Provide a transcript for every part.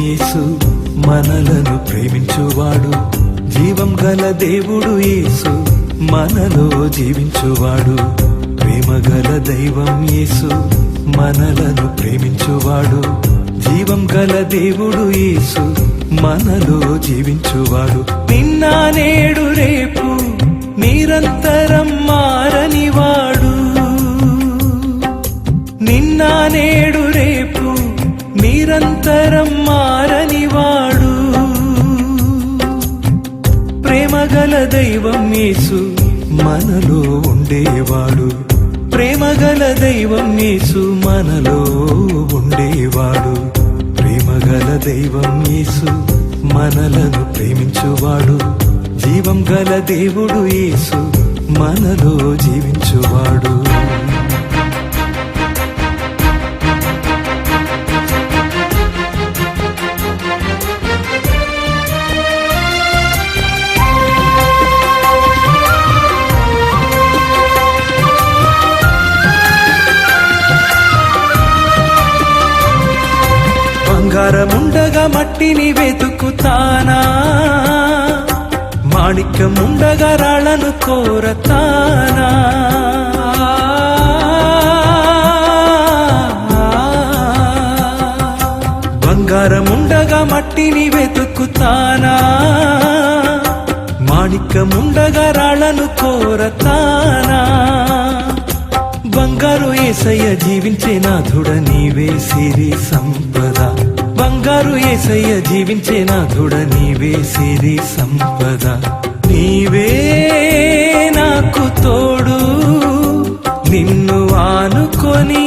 యేసు మనలను ప్రేమించువాడు. జీవం గల దేవుడు యేసు మనలో జీవించువాడు. ప్రేమ గల దైవం యేసు మనలను ప్రేమించువాడు. జీవం గల దేవుడు యేసు మనలో జీవించువాడు. నిన్న నేడు రేపు నిరంతరం మారనివాడు. నిన్న నేడు రేపు నిరంతరం మారనివాడు. ప్రేమ గల దైవం యేసు మనలో ఉండేవాడు. ప్రేమ గల దైవం యేసు మనలో ఉండేవాడు. ప్రేమ గల దైవం యేసు మనలను ప్రేమించువాడు. జీవం గల దేవుడు యేసు మనలో జీవించువాడు. బంగారముండగా మట్టిని వెతుకుతానా, మాణిక్యముండగా రాళ్లను కోరతానా. బంగారముండగా మట్టిని వెతుకుతానా, మాణిక్యముండగా రాళ్లను కోరతానా. బంగారు యేసయ్య జీవించే నాథుడ నీవే సిరి సంపద. బంగారు యేసయ్య జీవించే నాథుడ నీవే సిరి సంపద. నీవే నాకు తోడు, నిన్ను ఆనుకొని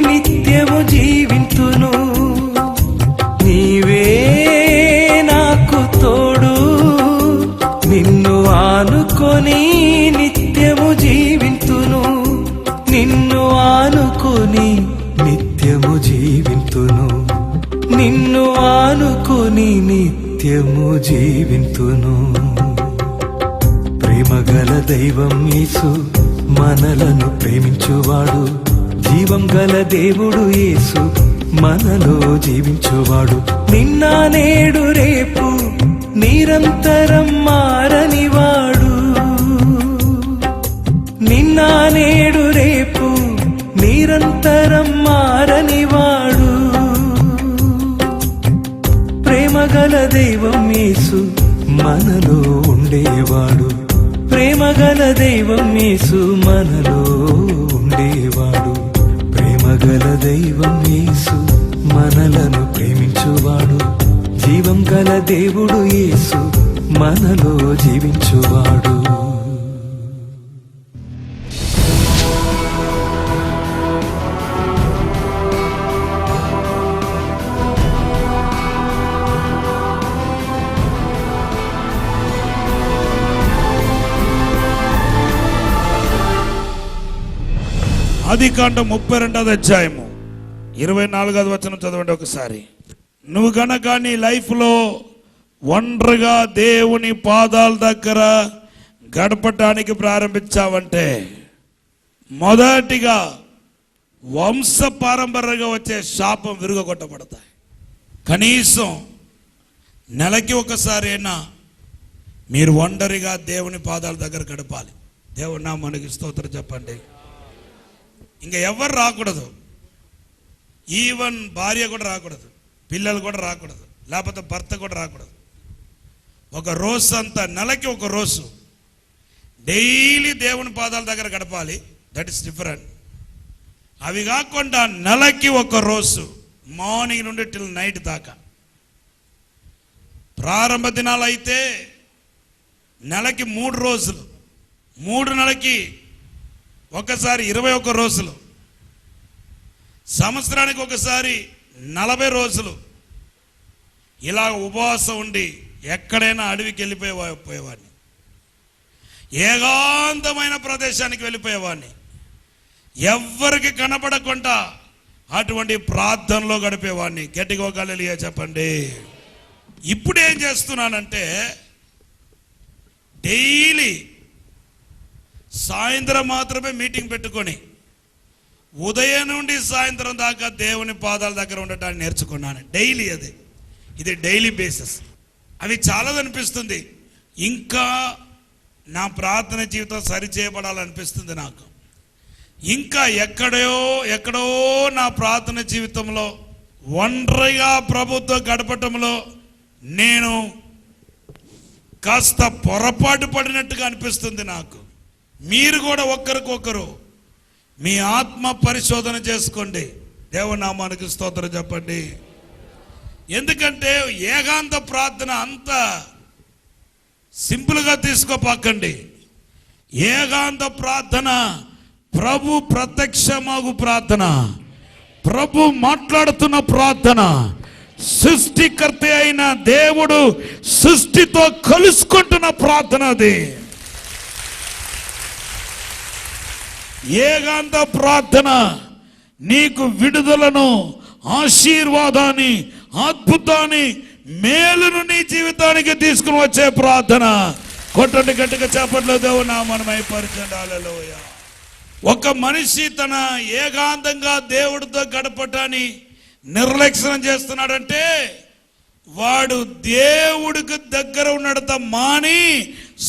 నిత్యము జీవింతును. నీవే నాకు తోడు, నిన్ను ఆనుకొని నిత్యము జీవింతును. నిన్ను ఆనుకొని నిత్యము జీవింతును. నిన్ను ఆనుకొని నిత్యము జీవింతును. ప్రేమ గల దైవం యేసు మనలను ప్రేమించువాడు. జీవం గల దేవుడు యేసు మనలో జీవించువాడు. నిన్న నేడు రేపు నిరంతరం మారనివాడు. నిన్న నేడు రేపు నిరంతరం మారనివాడు. ప్రేమ గల దైవం యేసు మనలో ఉండేవాడు. ప్రేమ గల దైవం యేసు మనలో ఉండేవాడు. ప్రేమ గల దైవం యేసు మనలను ప్రేమించువాడు. జీవం గల దేవుడు యేసు మనలో జీవించువాడు. ఆదికాండం 32వ అధ్యాయము 24వ వచనం చదవండి ఒకసారి. నువ్వు గనక నీ లైఫ్లో ఒంటరిగా దేవుని పాదాల దగ్గర గడపటానికి ప్రారంభించావంటే మొదటిగా వంశ పారంపర్యంగా వచ్చే శాపం విరుగొట్టబడతాయి. కనీసం నెలకి ఒకసారి అయినా మీరు ఒంటరిగా దేవుని పాదాల దగ్గర గడపాలి. దేవుని నామానికి స్తోత్రం చెప్పండి. ఇంకా ఎవరు రాకూడదు. ఈవెన్ భార్య కూడా రాకూడదు, పిల్లలు కూడా రాకూడదు, లేకపోతే భర్త కూడా రాకూడదు. ఒక రోజు అంతా, నెలకి ఒక రోజు డైలీ దేవుని పాదాల దగ్గర గడపాలి. That is different. అవి కాకుండా నెలకి ఒక రోజు మార్నింగ్ నుండి టిల్ నైట్ దాకా. ప్రారంభ దినాలు అయితే నెలకి 3 రోజులు, 3 నెలకి ఒకసారి 21 రోజులు, సంవత్సరానికి ఒకసారి 40 రోజులు ఇలా ఉపవాసం ఉండి ఎక్కడైనా అడవికి వెళ్ళిపోయేవాడిని. ఏకాంతమైన ప్రదేశానికి వెళ్ళిపోయేవాడిని. ఎవ్వరికి కనపడకుండా అటువంటి ప్రార్థనలో గడిపేవాడిని. గట్టిగా హల్లెలూయా చెప్పండి. ఇప్పుడు ఏం చేస్తున్నానంటే డైలీ సాయంత్రం మాత్రమే మీటింగ్ పెట్టుకొని ఉదయం నుండి సాయంత్రం దాకా దేవుని పాదాల దగ్గర ఉండటాన్ని నేర్చుకున్నాను. డైలీ అది ఇది డైలీ బేసిస్. అవి చాలదనిపిస్తుంది. ఇంకా నా ప్రార్థన జీవితం సరి చేయబడాలనిపిస్తుంది నాకు. ఇంకా ఎక్కడో నా ప్రార్థన జీవితంలో ఒంటరిగా ప్రభుత్వం గడపటంలో నేను కాస్త పొరపాటు పడినట్టుగా అనిపిస్తుంది నాకు. మీరు కూడా ఒక్కరికొకరు మీ ఆత్మ పరిశోధన చేసుకోండి. దేవనామానికి స్తోత్రం చెప్పండి. ఎందుకంటే ఏకాంత ప్రార్థన అంత సింపుల్గా తీసుకోపాకండి. ఏకాంత ప్రార్థన ప్రభు ప్రత్యక్షమగు ప్రార్థన, ప్రభు మాట్లాడుతున్న ప్రార్థన, సృష్టికర్త అయిన దేవుడు సృష్టితో కలుసుకుంటున్న ప్రార్థన అది. ఏకాంత ప్రార్థన నీకు విడుదలను, ఆశీర్వాదాన్ని, అద్భుతాన్ని, మేలును నీ జీవితానికి తీసుకుని వచ్చే ప్రార్థన. కొట్టండి గట్టిగా చేపట్లో దేవుని నామమును మహిమపరచండి. హల్లెలూయా. ఒక మనిషి తన ఏకాంతంగా దేవుడితో గడపటాన్ని నిర్లక్ష్యం చేస్తున్నాడంటే వాడు దేవుడికి దగ్గర ఉన్నంత మాని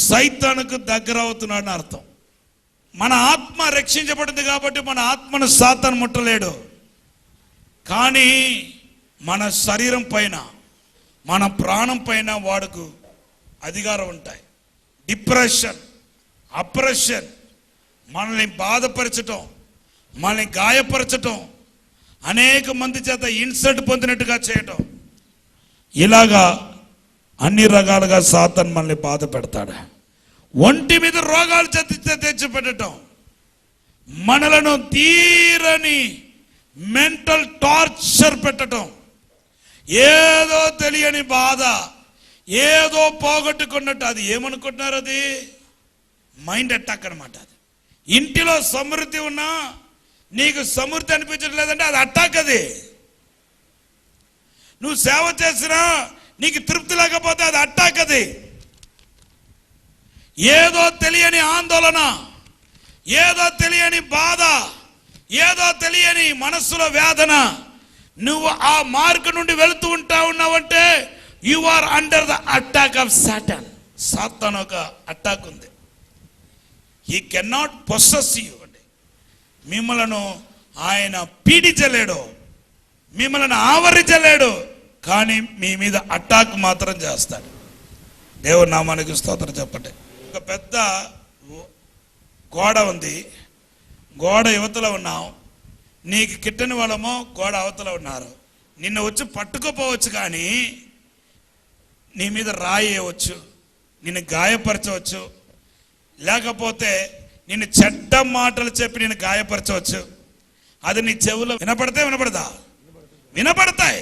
సైతానుకు దగ్గర అవుతున్నాడని అర్థం. మన ఆత్మ రక్షించబడింది కాబట్టి మన ఆత్మను సాతాను ముట్టలేడు. కానీ మన శరీరం పైన, మన ప్రాణం పైన వాడుకు అధికారం ఉంటాయి. డిప్రెషన్, అప్రెషన్, మనల్ని బాధపరచటం, మనల్ని గాయపరచటం, అనేక మంది చేత ఇన్సల్ట్ పొందినట్టుగా చేయటం, ఇలాగా అన్ని రకాలుగా సాతాను మనల్ని బాధ పెడతాడు. ఒంటి మీద రోగాలు తెచ్చిపెట్టడం, మనలను తీరని మెంటల్ టార్చర్ పెట్టడం, ఏదో తెలియని బాధ, ఏదో పోగొట్టుకున్నట్టు. అది ఏమనుకుంటున్నారు? అది మైండ్ అటాక్ అనమాట. అది ఇంటిలో సమృద్ధి ఉన్నా నీకు సమృద్ధి అనిపించడం లేదంటే అది అటాక్. అది నువ్వు సేవ చేసినా నీకు తృప్తి లేకపోతే అది అటాక్. అది ఏదో తెలియని ఆందోళన, ఏదో తెలియని బాధ, ఏదో తెలియని మనస్సులో వేదన, నువ్వు ఆ మార్గం నుండి వెళుతూ ఉన్నావంటే you are under the attack of Satan. సాతాను ఒక అటాక్ ఉంది. He cannot possess you. అంటే మిమ్మలను ఆయన పీడించలేడు, మిమ్మల్ని ఆవరించలేడు, కానీ మీ మీద అటాక్ మాత్రం చేస్తాడు. దేవుని నామానికి స్తోత్రం చెప్పండి. ఒక పెద్ద గోడ ఉంది, గోడ యువతలో ఉన్నావు, నీకు కిట్టని వాళ్ళమో గోడ అవతల ఉన్నారు. నిన్ను వచ్చి పట్టుకోపోవచ్చు, కానీ నీ మీద రాయి వేయవచ్చు, నిన్ను గాయపరచవచ్చు, లేకపోతే నిన్ను చెడ్డ మాటలు చెప్పి నిన్ను గాయపరచవచ్చు. అది నీ చెవులో వినపడతా? వినపడతాయి.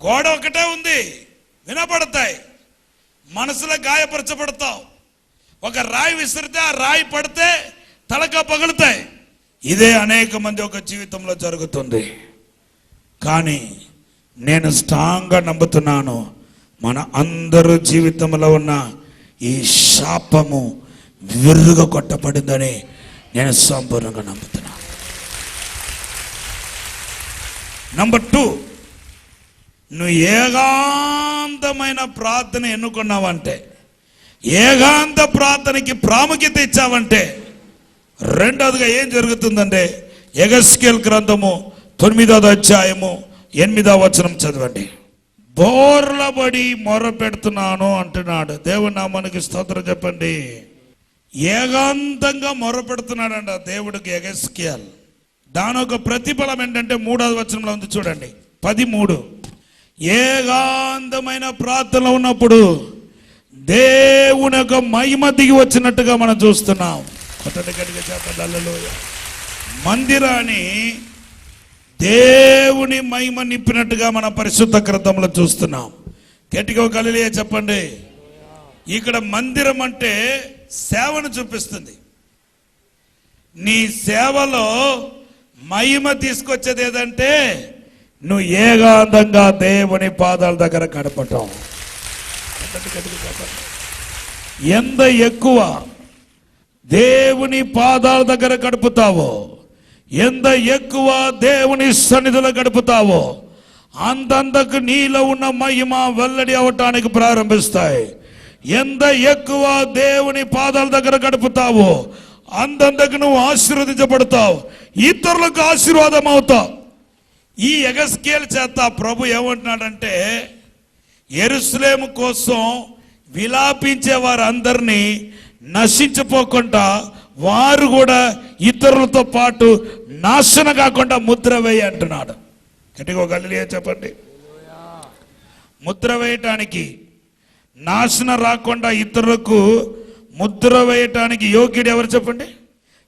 గోడ ఒకటే ఉంది, వినపడతాయి. మనసులో గాయపరచబడతావు. ఒక రాయి విసిరితే ఆ రాయి పడితే తలక పగులుతాయి. ఇదే అనేక మంది ఒక జీవితంలో జరుగుతుంది. కానీ నేను స్ట్రాంగ్గా నమ్ముతున్నాను, మన అందరూ జీవితంలో ఉన్న ఈ శాపము విరుగా కొట్టబడిందని నేను సంపూర్ణంగా నమ్ముతున్నాను. నంబర్ 2, నువ్వు ఏకాంతమైన ప్రార్థన ఎన్నుకున్నావంటే, ఏకాంత ప్రార్థనకి ప్రాముఖ్యత ఇచ్చావంటే, రెండవదిగా ఏం జరుగుతుందంటే యెహెజ్కేలు గ్రంథము 9వ అధ్యాయము 8వ వచనం చదవండి. బోర్లబడి మొర పెడుతున్నాను అంటున్నాడు. దేవుని నామానికి స్తోత్రం చెప్పండి. ఏకాంతంగా మొర పెడుతున్నాడంట దేవుడికి యెహెజ్కేలు. దాని ఒక ప్రతిఫలం ఏంటంటే 3వ వచనంలో ఉంది చూడండి, 13. ఏకాంతమైన ప్రార్థనలో ఉన్నప్పుడు దేవుని యొక్క మహిమ దిగి వచ్చినట్టుగా మనం చూస్తున్నాం. మందిరాన్ని దేవుని మహిమ నింపినట్టుగా మన పరిశుద్ధ గ్రంథంలో చూస్తున్నాం. గట్టిగా హల్లెలూయా చెప్పండి. ఇక్కడ మందిరం అంటే సేవను చూపిస్తుంది. నీ సేవలో మహిమ తీసుకొచ్చేది ఏదంటే నువ్వు ఏకాంతంగా దేవుని పాదాల దగ్గర గడపటం. ఎంత ఎక్కువ దేవుని పాదాల దగ్గర గడుపుతావో, ఎంత ఎక్కువ దేవుని సన్నిధిలో గడుపుతావో, అంతంతకు నీలో ఉన్న మహిమ వెల్లడి అవటానికి ప్రారంభిస్తాయి. ఎంత ఎక్కువ దేవుని పాదాల దగ్గర గడుపుతావో అంతంతకు నువ్వు ఆశీర్వదించబడతావు, ఇతరులకు ఆశీర్వాదం అవుతావు. ఈ యెహెజ్కేలు చేత ప్రభు ఏమంటున్నాడంటే, యెరూషలేము కోసం విలాపించే వారందరినీ నశించిపోకుండా వారు కూడా ఇతరులతో పాటు నాశనం కాకుండా ముద్ర వేయి అంటున్నాడు. గట్టిగా హల్లెలూయా చెప్పండి. ముద్ర వేయటానికి, నాశనం రాకుండా ఇతరులకు ముద్ర వేయటానికి యోగ్యుడు ఎవరు చెప్పండి?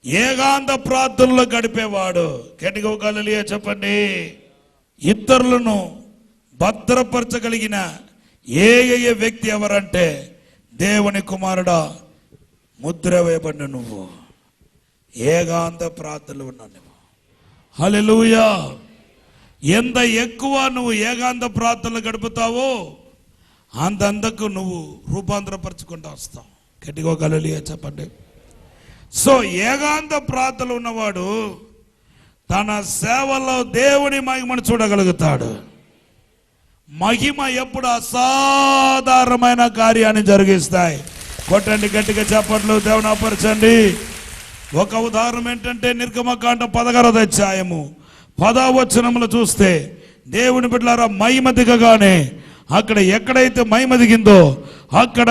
ఏకాంత ప్రార్థనలో గడిపేవాడు. గట్టిగా హల్లెలూయా చెప్పండి. ఇతరులను భద్రపరచగలిగిన ఏకైక వ్యక్తి ఎవరంటే దేవుని కుమారుడా, ముద్ర వేయబడిన నువ్వు, ఏకాంత ప్రార్థనలు ఉన్నావు నువ్వు. హల్లెలూయా. ఎంత ఎక్కువ నువ్వు ఏకాంత ప్రార్థనలు గడుపుతావో అంతంతకు నువ్వు రూపాంతరపరచుకుంటూ వస్తావు. గట్టిగా హల్లెలూయా చెప్పండి. సో ఏకాంత ప్రార్థనలు ఉన్నవాడు తన సేవలో దేవుని మహిమను చూడగలుగుతాడు. మహిమ ఎప్పుడు అసాధారణమైన కార్యాన్ని జరిగిస్తాయి. కొట్టండి గట్టిగా చప్పట్లు, దేవుని ఆపరచండి. ఒక ఉదాహరణ ఏంటంటే నిర్గమకాండం 16వ అధ్యాయము 10వ వచనంలో చూస్తే, దేవుని బిడ్డలారా మహిమ దిగగానే అక్కడ ఎక్కడైతే మహిమ దిగిందో అక్కడ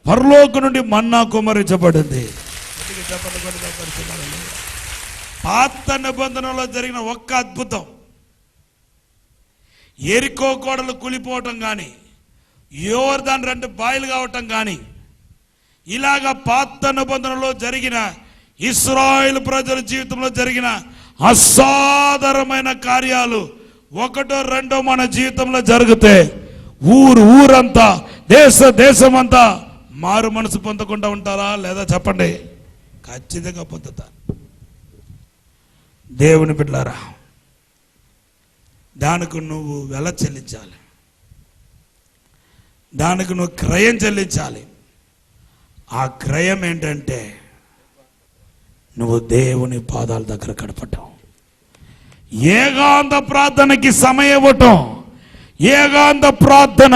పరలోకం నుండి మన్నా కుమ్మరించబడింది. పాత నిబంధనలో జరిగిన ఒక్క అద్భుతం, ఎరికో కోడలు కూలిపోవటం కానీ, యోర్దాను 2 బాయిలు కావటం కానీ, ఇలాగ పాత నిబంధనలో జరిగిన ఇశ్రాయేలు ప్రజల జీవితంలో జరిగిన అసాధారణమైన కార్యాలు ఒకటో రెండో మన జీవితంలో జరిగితే ఊరంతా దేశమంతా మారు మనసు పొందకుండా ఉంటారా లేదా చెప్పండి? ఖచ్చితంగా పొందుతారు. దేవుని బిడ్డలారా, దానికి నువ్వు వెల చెల్లించాలి, దానికి నువ్వు క్రయం చెల్లించాలి. ఆ క్రయం ఏంటంటే నువ్వు దేవుని పాదాల దగ్గర గడపటం, ఏకాంత ప్రార్థనకి సమయం ఇవ్వటం. ఏకాంత ప్రార్థన,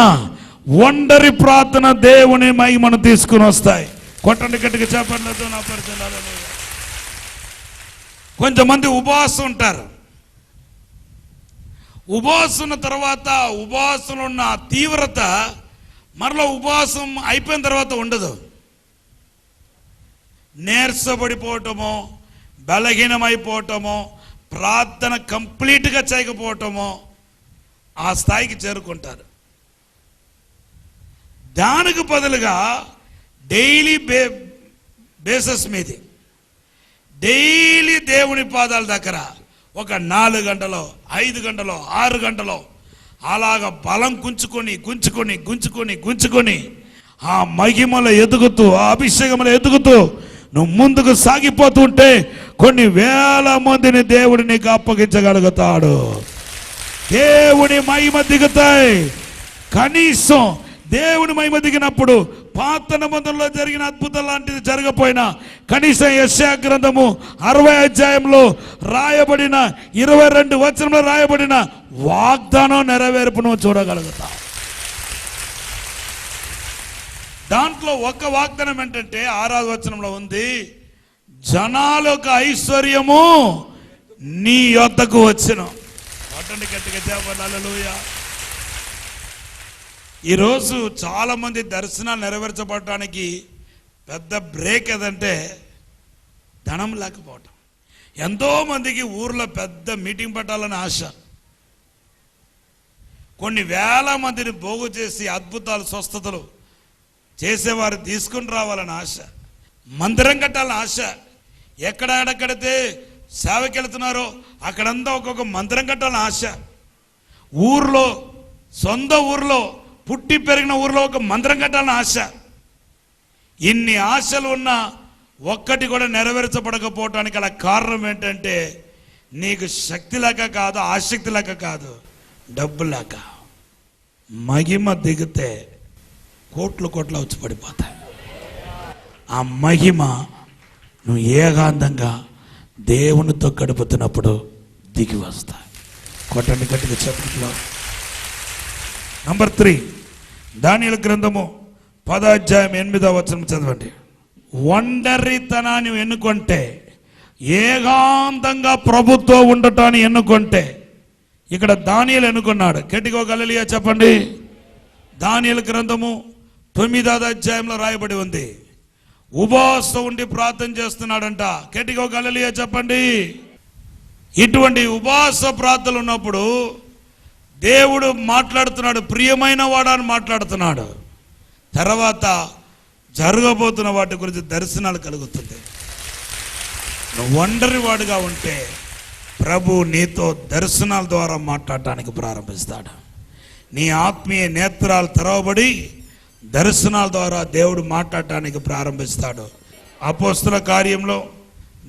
ఒంటరి ప్రార్థన దేవుని మహిమను తీసుకుని వస్తాయి. కొట్టండి గట్టిగా చెప్పండి నా పరిచయాలు. కొంతమంది ఉపవాసం ఉంటారు. ఉపవాసం ఉన్న తర్వాత ఉపవాసంలో ఉన్న తీవ్రత మరలా ఉపవాసం అయిపోయిన తర్వాత ఉండదు. నీరసపడిపోవటమో, బలహీనమైపోవటమో, ప్రార్థన కంప్లీట్గా చేయకపోవటమో ఆ స్థాయికి చేరుకుంటారు. దానికి బదులుగా డైలీ బేసిస్ మీద డైలీ దేవుని పాదాల దగ్గర ఒక 4 గంటలో 5 గంటలో 6 గంటలో అలాగ బలం గుంచుకొని ఆ మహిమలో ఎదుగుతూ, ఆ అభిషేకంలో ఎదుగుతూ నువ్వు ముందుకు సాగిపోతుంటే కొన్ని వేల మందిని దేవుడు నీకు అప్పగించగలుగుతాడు. దేవుని మహిమ దిగుతాయి. కనీసం దేవుని మహిమ దిగినప్పుడు పాత నిబంధనలో జరిగిన అద్భుతం లాంటిది జరగపోయినా కనీసం యెషయా గ్రంథము 60వ అధ్యాయంలో రాయబడిన 22 వచనంలో రాయబడిన వాగ్దానం నెరవేర్పును చూడగలుగుతావు. దాంట్లో ఒక వాగ్దానం ఏంటంటే 6వ వచనంలో ఉంది, జనాలకు ఐశ్వర్యము నీ యొద్దకు వచ్చును. వాటండి గట్టిగా చెప్పండి హల్లెలూయా. ఈరోజు చాలా మంది దర్శనాలు నెరవేర్చబడటానికి పెద్ద బ్రేక్ ఏదంటే ధనం లేకపోవటం. ఎంతో మందికి ఊర్లో పెద్ద మీటింగ్ పెట్టాలని ఆశ, కొన్ని వేల మందిని పోగు చేసి అద్భుతాలు స్వస్థతలు చేసేవారు తీసుకుని రావాలని ఆశ, మందిరం కట్టాలని ఆశ. ఎక్కడెక్కడైతే సేవకి వెళ్తున్నారో అక్కడంతా ఒక్కొక్క మందిరం కట్టాలని ఆశ. ఊర్లో, సొంత ఊర్లో, పుట్టి పెరిగిన ఊర్లో ఒక మందిరం కట్టాలని ఆశ. ఇన్ని ఆశలు ఉన్నా ఒక్కటి కూడా నెరవేర్చబడకపోవటానికి అలా కారణం ఏంటంటే నీకు శక్తి లేక కాదు, ఆసక్తి లేక కాదు, డబ్బు లేక. మహిమ దిగితే కోట్లు వచ్చి పడిపోతాయి. ఆ మహిమ నువ్వు ఏకాంతంగా దేవునితో గడుపుతున్నప్పుడు దిగి వస్తాయి. కొట్టండి గట్టిగా చెప్పట్లో. నంబర్ 3 దానియేలు గ్రంథము 10వ అధ్యాయం 8వ వచనం చదవండి. ఒంటరితనాన్ని ఎన్నుకుంటే, ఏకాంతంగా ప్రభుతో ఉండటాన్ని ఎన్నుకుంటే, ఇక్కడ దానియేలు ఎన్నుకున్నాడు. గట్టిగా హల్లెలూయా చెప్పండి. దానియేలు గ్రంథము 9వ అధ్యాయంలో రాయబడి ఉంది. ఉపవాసం ఉండి ప్రార్థన చేస్తున్నాడంట. గట్టిగా హల్లెలూయా చెప్పండి. ఇటువంటి ఉపవాస ప్రార్థనలు ఉన్నప్పుడు దేవుడు మాట్లాడుతున్నాడు, ప్రియమైన వాడని మాట్లాడుతున్నాడు. తర్వాత జరగబోతున్న వాటి గురించి దర్శనాలు కలుగుతుంది. నువ్వు ఒంటరి వాడుగా ఉంటే ప్రభు నీతో దర్శనాల ద్వారా మాట్లాడటానికి ప్రారంభిస్తాడు. నీ ఆత్మీయ నేత్రాలు తెరవబడి దర్శనాల ద్వారా దేవుడు మాట్లాడటానికి ప్రారంభిస్తాడు. అపోస్తుల కార్యంలో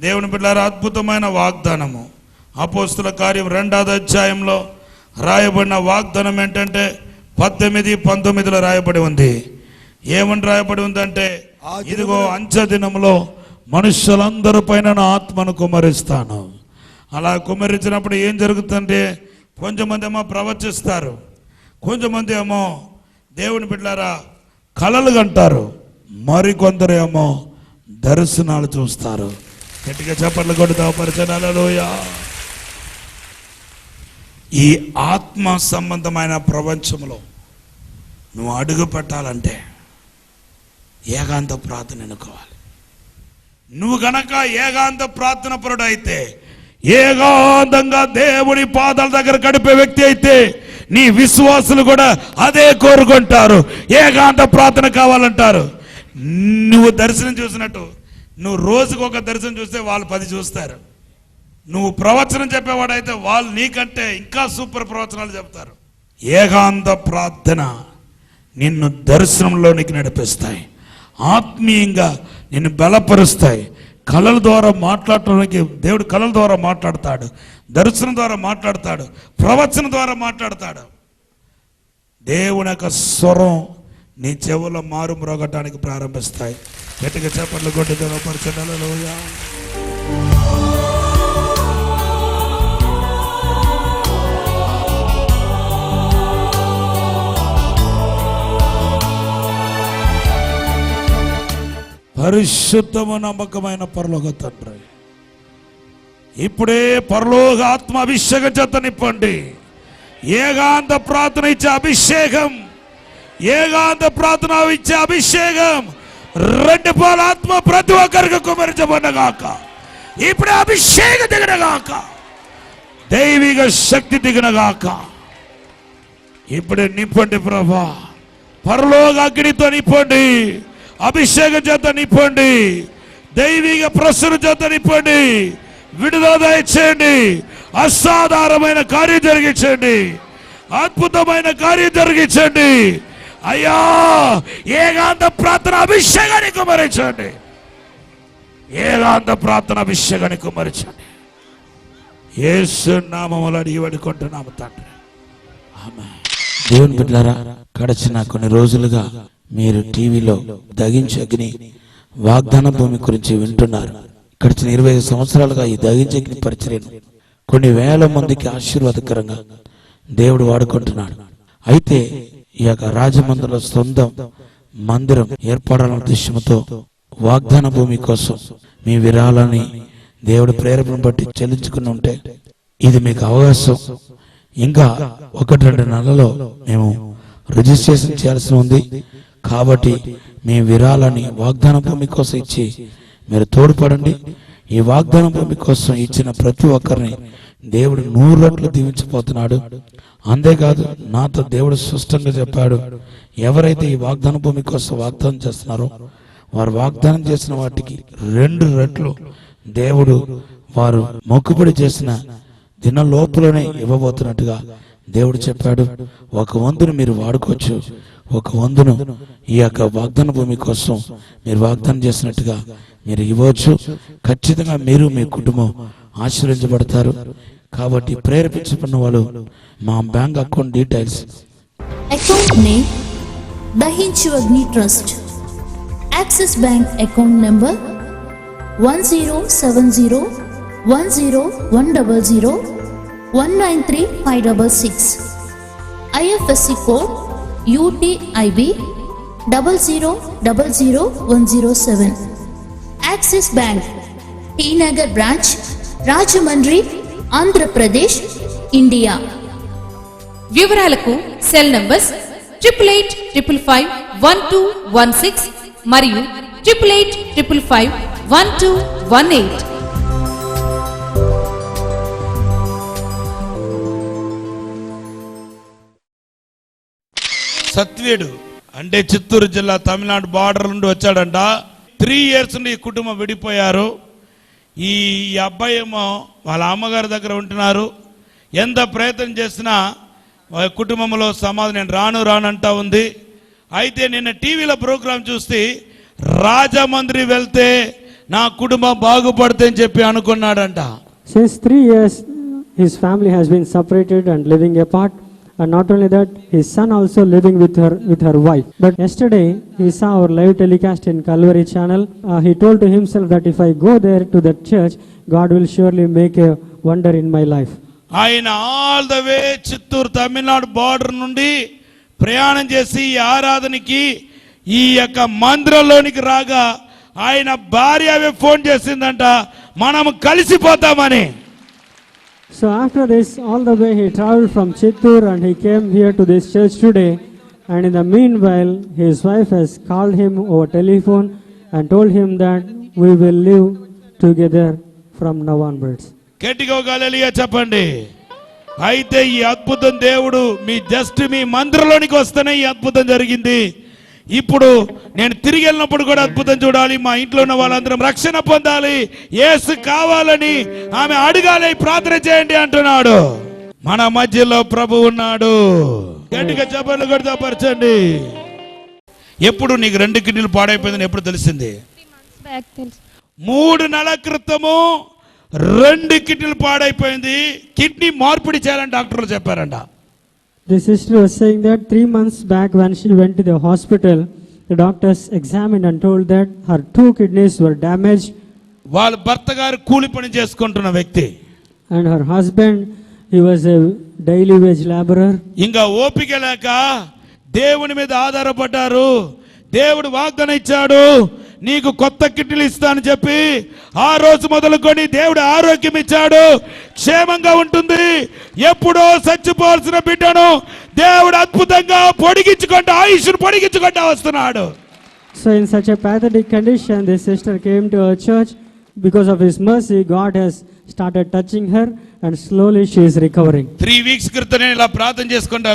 దేవుని బిడ్డలారా అద్భుతమైన వాగ్దానము. అపోస్తుల కార్యం 2వ అధ్యాయంలో రాయబడిన వాగ్దానం ఏంటంటే 18-19లో రాయబడి ఉంది. ఏమని రాయబడి ఉందంటే, ఇదిగో అంచె దినంలో మనుషులందరి పైన నా ఆత్మను కుమ్మరిస్తాను. అలా కుమ్మరించినప్పుడు ఏం జరుగుతుందంటే, కొంచెమంది ఏమో ప్రవచిస్తారు, కొంచెమంది ఏమో దేవుని బిడ్డలారా కలలు కంటారు, మరికొందరు ఏమో దర్శనాలు చూస్తారు. గట్టిగా చప్పట్లు కొడుతావు పరిచయం. హల్లెలూయా. ఈ ఆత్మ సంబంధమైన ప్రపంచంలో నువ్వు అడుగు పెట్టాలంటే ఏకాంత ప్రార్థన ఎన్నుకోవాలి. నువ్వు గనక ఏకాంత ప్రార్థన పరుడు అయితే, ఏకాంతంగా దేవుని పాదాల దగ్గర గడిపే వ్యక్తి అయితే, నీ విశ్వాసులు కూడా అదే కోరుకుంటారు. ఏకాంత ప్రార్థన కావాలంటారు. నువ్వు దర్శనం చూసినట్టు నువ్వు రోజుకు ఒక దర్శనం చూస్తే వాళ్ళు 10 చూస్తారు. నువ్వు ప్రవచనం చెప్పేవాడైతే వాళ్ళు నీకంటే ఇంకా సూపర్ ప్రవచనాలు చెప్తారు. ఏకాంత ప్రార్థన నిన్ను దర్శనంలోనికి నడిపిస్తాయి, ఆత్మీయంగా నిన్ను బలపరుస్తాయి. కళల ద్వారా మాట్లాడటానికి దేవుడు కళల ద్వారా మాట్లాడతాడు, దర్శనం ద్వారా మాట్లాడతాడు, ప్రవచనం ద్వారా మాట్లాడతాడు. దేవుని యొక్క స్వరం నీ చెవుల మారు మ్రోగటానికి ప్రారంభిస్తాయి. గట్టిగా చప్పట్లు కొట్టి పరిచయం. హల్లెలూయా. పరిశుద్ధము నమ్మకమైన పరలోక తండ్రి, ఇప్పుడే పరలోక ఆత్మ అభిషేకం చేత నింపండి. ఏకాంత ప్రార్థన ఇచ్చే అభిషేకం, ఏకాంత ప్రార్థన ఇచ్చే అభిషేకం, 2 పాల ఆత్మ ప్రతి ఒక్కరికి కుమరించబడగాక. ఇప్పుడే అభిషేకం దిగనగాక, దైవిక శక్తి దిగనగాక. ఇప్పుడే నింపండి ప్రభా, పరలోక అగ్నితో నింపండి, అభిషేకం చేత నింపండి, దైవిక ప్రసన్న చేత నింపండి, విడుదల దయచేయండి, అసాధారణమైన కార్యం జరిగించండి, అద్భుతమైన కార్యం జరిగించండి. అయ్యా, ఏకాంత ప్రార్థన అభిషేకాన్ని కుమరించండి, ఏకాంత ప్రార్థన అభిషేకాన్ని కుమరించండి. యేసు నామములో అడిగి వేడుకుంటున్నాము తండ్రి, ఆమేన్. దేవుని బిడ్డలారా, గడిచిన కొన్ని రోజులుగా మీరు టీవీలో దగించే అగ్ని వాగ్దాన భూమి గురించి వింటున్నారు. గడిచిన 25 సంవత్సరాలుగా ఈ దగించే అగ్ని పరిచర్యను కొన్ని వేల మందికి ఆశీర్వాదకరంగా దేవుడు వాడుకుంటున్నాడు. అయితే ఈ యొక్క రాజమందిరంలో సొంతం మందిరం ఏర్పడాలన్న ఉద్దేశంతో వాగ్దాన భూమి కోసం మీ విరాళాన్ని దేవుడు ప్రేరేపణ బట్టి చెల్లించుకుని ఉంటే, ఇది మీకు అవకాశం. ఇంకా 1-2 నెలల్లో మేము రిజిస్ట్రేషన్ చేయాల్సి ఉంది. కాబట్టి మీ విరాళాన్ని వాగ్దాన భూమి కోసం ఇచ్చి మీరు తోడ్పడండి. ఈ వాగ్దాన భూమి కోసం ఇచ్చిన ప్రతి ఒక్కరిని దేవుడు 100 రెట్లు దీవించబోతున్నాడు. అంతేకాదు, నాతో దేవుడు స్పష్టంగా చెప్పాడు, ఎవరైతే ఈ వాగ్దాన భూమి కోసం వాగ్దానం చేస్తున్నారో వారు వాగ్దానం చేసిన వాటికి 2 రెట్లు దేవుడు వారు మొక్కుబడి చేసిన దిన లోపలనే ఇవ్వబోతున్నట్టుగా దేవుడు చెప్పాడు. 1 వంతును మీరు వాడుకోవచ్చు. 1 వంతును ఈ యొక్క వాగ్దాన భూమి కోసం మీరు వాగ్దానం చేసినట్టుగా మీరు ఇవ్వచ్చు. ఖచ్చితంగా మీరు మీ కుటుంబం ఆశీర్వదించబడతారు. కాబట్టి ప్రేరేపించబడిన వాళ్ళు మా bank account details. Account name దహించు అగ్ని trust. Axis bank account number 10701010193566. IFSC code UTIB 000107. Axis Bank T Nagar Branch, Rajahmundry, Andhra Pradesh, India. వివరాలకు సెల్ నంబర్స్ 8885551216 మరియు 8885551218. సత్వేడు అంటే చిత్తూరు జిల్లా తమిళనాడు బార్డర్ నుండి వచ్చాడంట. 3 years నుండి ఈ కుటుంబం విడిపోయారు. ఈ అబ్బాయి ఏమో వాళ్ళ అమ్మగారి దగ్గర ఉంటున్నారు. ఎంత ప్రయత్నం చేసినా కుటుంబంలో సమాధానం నేను రాను అంటా ఉంది. అయితే నిన్న టీవీలో ప్రోగ్రాం చూస్తే రాజమండ్రి వెళ్తే నా కుటుంబం బాగుపడితే అని చెప్పి అనుకున్నాడంట. Since 3 years his family has been separated and living apart, and not only that, his son also living with her wife. But yesterday he saw our live telecast in Calvary channel. He told to himself that if I go there to that church, God will surely make a wonder in my life. ఆయన all the way Chittoor Tamil Nadu border నుండి ప్రయాణం చేసి ఈ ఆరాధనకి ఈ యొక్క మందిరంలోనికి రాగా ఆయన భార్య ఫోన్ చేసిందంట, మనం కలిసిపోతామని. So after this, all the way he traveled from Chittoor and he came here to this church today. And in the meanwhile, his wife has called him over telephone and told him that we will live together from now onwards. గట్టిగా హల్లెలూయా చెప్పండి. అయితే ఈ అద్భుతం దేవుడు మీ మందిరంలోనికి వస్తేనే ఈ అద్భుతం జరిగింది. ఇప్పుడు నేను తిరిగి వెళ్ళినప్పుడు కూడా అద్భుతం చూడాలి. మా ఇంట్లో ఉన్న వాళ్ళందరం రక్షణ పొందాలి, యేసు కావాలని ఆమె అడగాలి, ప్రార్థన చేయండి అంటున్నాడు. మన మధ్యలో ప్రభు ఉన్నాడు. గట్టిగా చప్పట్లు కొడతాపరచండి. ఎప్పుడు నీకు 2 కిడ్నీలు పాడైపోయిందని ఎప్పుడు తెలిసింది? 3 నెలల క్రితము 2 కిడ్నీలు పాడైపోయింది. కిడ్నీ మార్పిడి చేయాలని డాక్టర్లు చెప్పారంట. The sister was saying that 3 months back when she went to the hospital, the doctors examined and told that her 2 kidneys were damaged. వాళ్ళ భర్త గారు కూలి పని చేసుకుంటున్న వ్యక్తి. And her husband, he was a daily wage laborer. ఇంకా ఓపిక లేక దేవుని మీద ఆధారపడ్డారు. దేవుడు వాగ్దానం ఇచ్చాడు, నీకు కొత్త కిడ్నీలు ఇస్తానని చెప్పి ఆ రోజు మొదలుకొని దేవుడు ఆరోగ్యం ఇచ్చాడు. క్షేమంగా ఉంటుంది. ఎప్పుడో చచ్చిపోవాల్సిన బిడ్డను దేవుడు అద్భుతంగా ఆయుష్ను పొడిగించుకుంటా వస్తున్నాడు. So in such a pathetic condition, this sister came to our church. Because of his mercy, God has started touching her and slowly she is recovering. 3 weeks క్రితం నేను ఇలా ప్రార్థన చేసుకుంటూ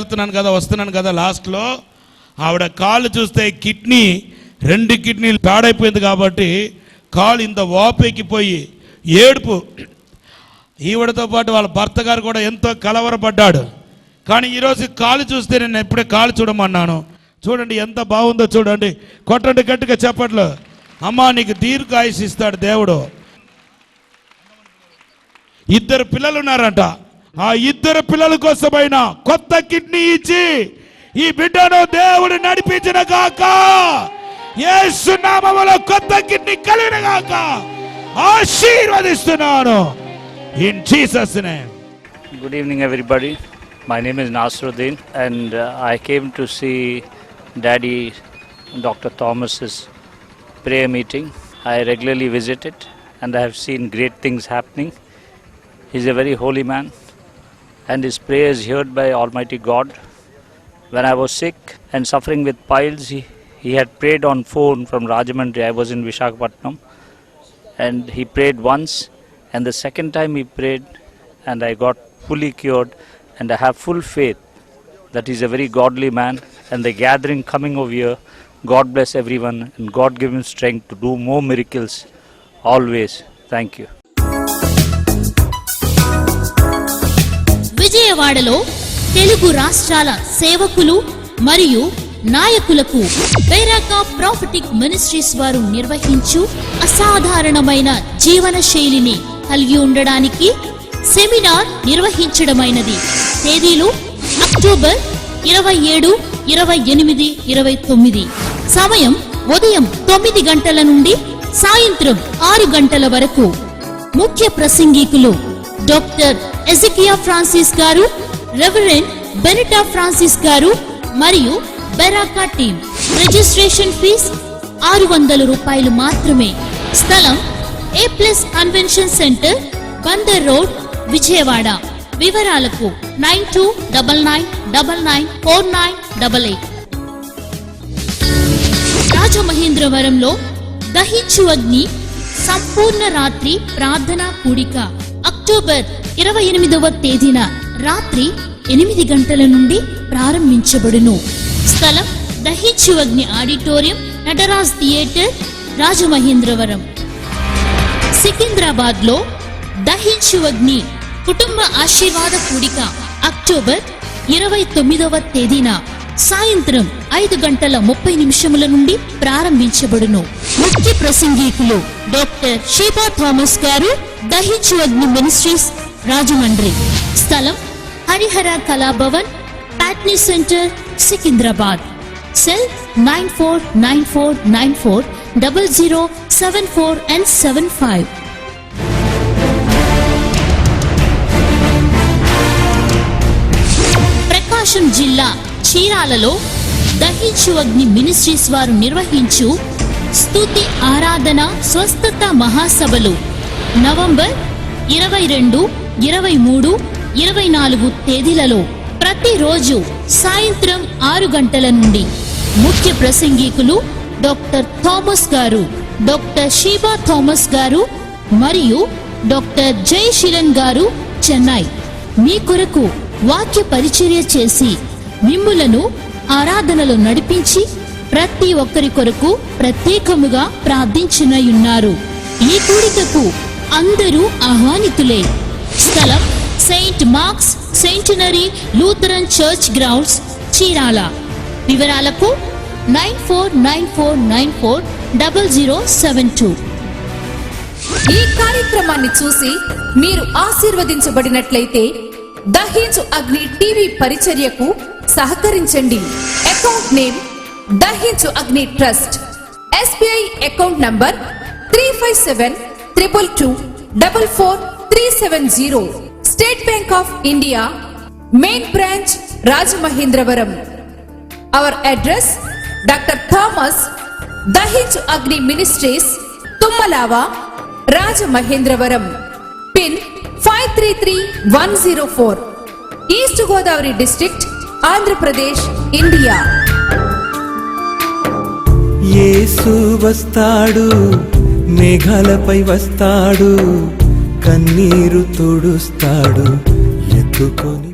వస్తున్నాను కదా లాస్ట్ లో ఆవిడ కాళ్ళు చూస్తే 2 కిడ్నీలు పాడైపోయింది కాబట్టి కాళ్ళు ఇంత వాపెక్కిపోయి ఏడుపు. ఈవిడతో పాటు వాళ్ళ భర్త గారు కూడా ఎంతో కలవరపడ్డాడు. కానీ ఈరోజు కాళ్ళు చూస్తే నేను ఎప్పుడే కాళ్ళు చూడమన్నాను. చూడండి ఎంత బాగుందో చూడండి. కొట్టండి గట్టిగా చెప్పట్లు. అమ్మా నీకు దీర్ఘాయుష్ ఇస్తాడు దేవుడు. 2 పిల్లలు ఉన్నారంట. ఆ 2 పిల్లల కోసమైనా కొత్త కిడ్నీ ఇచ్చి ఈ బిడ్డను దేవుడు నడిపించిన గాక. యేసు నామములో కొత్త కిడ్నీ కలిగిన గాక. ఆశీర్వదిస్తున్నాను. In Jesus' name. Good evening, everybody. My name is Nasruddin, and I came to see Daddy Dr. Thomas's prayer meeting. I regularly visit it, and I have seen great things happening. He's a very holy man, and his prayer is heard by Almighty God. When I was sick and suffering with piles, he had prayed on phone from Rajahmundry. I was in Visakhapatnam, and he prayed once, and the second time he prayed, and I got fully cured, and I have full faith that he's a very godly man. And the gathering coming over here, God bless everyone, and God give him strength to do more miracles always. Thank you. విజయవాడలో తెలుగు రాష్ట్రాల సేవకులు మరియు నాయకులకు Beracah prophetic ministries వారు నిర్వహించు అసాధారణమైన జీవన శైలిని కలిగి ఉండడానికి సెమినార్ నిర్వహించడమైనది. తేదీలు అక్టోబర్ 27, 28, 29. సమయం ఉదయం 9 గంటల నుండి సాయంత్రం 6 గంటల వరకు. ముఖ్య ప్రసంగికులు డాక్టర్ ఎజికియా ఫ్రాన్సిస్ గారు, రెవరెండ్ బెనిటా ఫ్రాన్సిస్ గారు మరియు బెరాకా టీం. రిజిస్ట్రేషన్ ఫీజ్ 600 రూపాయలు మాత్రమే. స్థలం A+ convention centre, Bandar road, Vijayawada. వివరాలకు 9299994988. రాజమహేంద్రవరంలో దహించు అగ్ని సంపూర్ణ రాత్రి ప్రార్థనా కూడిక అక్టోబర్ 28వ తేదీన రాత్రి 8 గంటల నుండి ప్రారంభించబడును. స్థలం దహించు అగ్ని ఆడిటోరియం, నటరాజ్ థియేటర్, రాజమహేంద్రవరం. సికింద్రాబాద్ లో దహించు అగ్ని కుటుంబ ఆశీర్వాద కూడిక అక్టోబర్ 29వ తేదీన సాయంత్రం 5:30 నుండి ప్రారంభించబడును. ముఖ్య ప్రసంగికులు డాక్టర్ షీబా థామస్ గారు, దహించు అగ్ని మినిస్ట్రీస్, రాజమండ్రి. స్థలం Harihara Kalabhavan, Patny centre, Secunderabad. Cell 9494940074 and 75. ప్రకాశం జిల్లా చీరాలలో దహించు అగ్ని మినిస్ట్రీస్ వారు నిర్వహించు స్తుతి ఆరాధన స్వస్థత మహాసభలు నవంబర్ 22, 23, 24 తేదీలలో ప్రతిరోజు సాయంత్రం 6 గంటల నుండి. ముఖ్య ప్రసంగికులు డాక్టర్ థామస్ గారు, డాక్టర్ షీబా థామస్ గారు మరియు డాక్టర్ జయశీలన్ గారు, చెన్నై. మీ కొరకు వాక్య పరిచర్య చేసి మిమ్ములను ఆరాధనలో నడిపించి ప్రతి ఒక్కరి కొరకు ప్రత్యేకముగా ప్రార్థించనున్నారు. ఈ కూడికకు అందరూ ఆహ్వానితులే. స్థలం Saint marks centenary Lutheran church grounds, Chirala. వివరాలకు 9494940072. ఈ కార్యక్రమాన్ని చూసి మీరు ఆశీర్వదించబడినట్లయితే దహించు అగ్ని టీవీ పరిచర్యకు సహకరించండి. అకౌంట్ నేమ్ దహించు అగ్ని trust. SBI account number 357222444370. State Bank of India, main branch, Rajamahendravaram. Our address doctor Thomas, దహించు అగ్ని ministries, Tummalava, Rajamahendravaram. Pin 533104, east Godavari district, Andhra Pradesh, India. Yesu వస్తాడు, మేఘాలపై వస్తాడు, కన్నీరు తుడుస్తాడు, ఎత్తుకొని